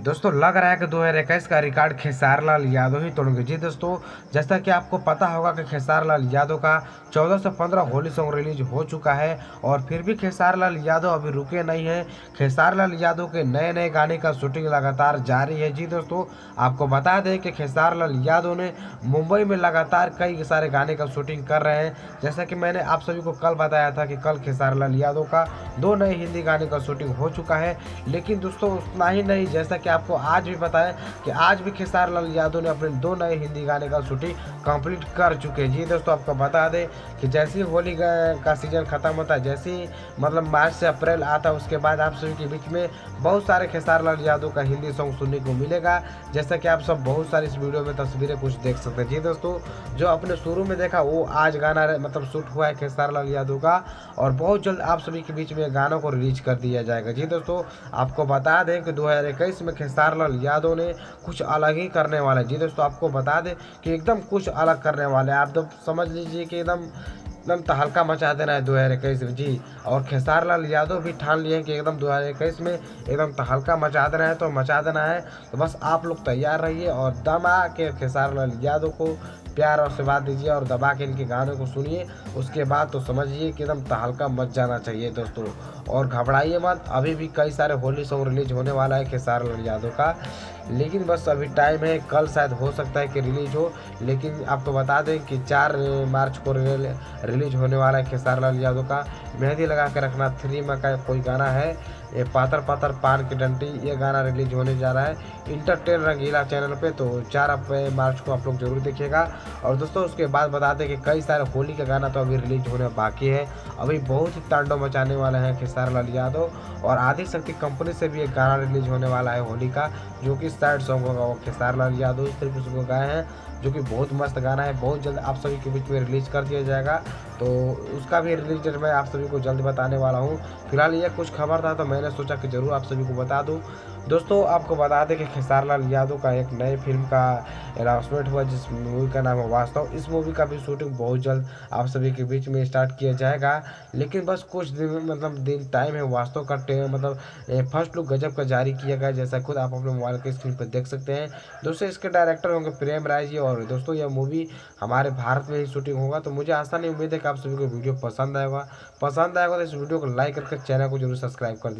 दोस्तों लग रहा है कि 2021 का रिकॉर्ड खेसारी लाल यादव ही तोड़ेंगे। जी दोस्तों, जैसा कि आपको पता होगा कि खेसारी लाल यादव का 14 से 15 होली सॉन्ग रिलीज हो चुका है और फिर भी खेसारी लाल यादव अभी रुके नहीं हैं। खेसारी लाल यादव के नए नए गाने का शूटिंग लगातार जारी है। जी दोस्तों, आपको बता दें कि खेसारी लाल यादव ने मुंबई में लगातार कई सारे गाने का शूटिंग कर रहे हैं। जैसा कि मैंने आप सभी को कल बताया था कि कल खेसारी लाल यादव का 2 नए हिंदी गाने का शूटिंग हो चुका है। लेकिन दोस्तों उतना ही नहीं, जैसा कि आपको आज भी पता है कि आज भी खेसारी लाल यादव ने अपने 2 नए हिंदी गाने का शूटिंग कंप्लीट कर चुके हैं। जी दोस्तों, आपको बता दें कि जैसे ही होली का सीजन खत्म होता है, जैसे ही मतलब मार्च से अप्रैल आता है, उसके बाद आप सभी के बीच में बहुत सारे खेसारी लाल यादव का हिंदी सॉन्ग सुनने को मिलेगा। जैसा कि आप सब बहुत सारी इस वीडियो में तस्वीरें कुछ देख सकते हैं। जी दोस्तों, जो आपने शुरू में देखा वो आज गाना मतलब शूट हुआ है खेसारी लाल यादव का और बहुत जल्द आप सभी के बीच में गानों को रिलीज कर दिया जाएगा। जी दोस्तों, आपको बता दें कि 2021 में खेसारी लाल यादव ने कुछ अलग ही करने वाले हैं। जी दोस्तों, आपको बता दें कि एकदम कुछ अलग करने वाले हैं। आप तो समझ लीजिए कि एकदम एकदम तहलका मचा देना है 2021 में। जी, और खेसारी लाल यादव भी ठान लिए हैं कि एकदम 2021 में एकदम तहलका मचा देना है, तो मचा देना है। तो बस आप लोग तैयार रहिए और दबा के खेसारी लाल यादव को प्यार और आशीर्वाद दीजिए और दबा के इनके गानों को सुनिए। उसके बाद तो समझिए कि एकदम तहलका मच जाना चाहिए दोस्तों। और घबराइए मत, अभी भी कई सारे होली सॉन्ग रिलीज होने वाला है खेसारी लाल यादव का, लेकिन बस अभी टाइम है। कल शायद हो सकता है कि रिलीज हो, लेकिन आपको बता दें कि 4 मार्च को रिलीज होने वाला है खेसारी लाल यादव का मेहंदी लगा के रखना 3 में का कोई गाना है, ये पातर पातर पान की डंडी, ये गाना रिलीज होने जा रहा है इंटरटेन रंगीला चैनल पे। तो 4 मार्च को आप लोग जरूर देखिएगा। और दोस्तों उसके बाद बता दें कि कई सारे होली का गाना तो अभी रिलीज होने बाकी है। अभी बहुत ही तांडव मचाने वाले हैं खेसारी लाल यादव और आदि शक्ति कंपनी से भी एक गाना रिलीज होने वाला है होली का, जो कि सैड सॉन्ग होगा। वो खेसारी लाल यादव सिर्फ उसको गाए हैं, जो कि बहुत मस्त गाना है। बहुत जल्द आप सभी के बीच में रिलीज कर दिया जाएगा, तो उसका भी रिलीज डेट मैं आप सभी को जल्द बताने वाला हूँ। फिलहाल ये कुछ खबर था तो मैंने सोचा कि जरूर आप सभी को बता दूँ। दोस्तों आपको बता दें कि खेसारी लाल यादव का एक नए फिल्म का अनाउंसमेंट हुआ, जिस मूवी का नाम है वास्तव। इस मूवी का भी शूटिंग बहुत जल्द आप सभी के बीच में स्टार्ट किया जाएगा, लेकिन बस कुछ दिन टाइम है। वास्तव का मतलब फर्स्ट लुक गजब का जारी किया गया, जैसा खुद आप अपने मोबाइल के स्क्रीन पर देख सकते हैं। दोस्तों इसके डायरेक्टर होंगे प्रेम राय जी और दोस्तों यह मूवी हमारे भारत में ही शूटिंग होगा। तो मुझे आशा नहीं उम्मीद है कि आप सभी को वीडियो पसंद आएगा तो इस वीडियो को लाइक करके चैनल को जरूर सब्सक्राइब कर दीजिए।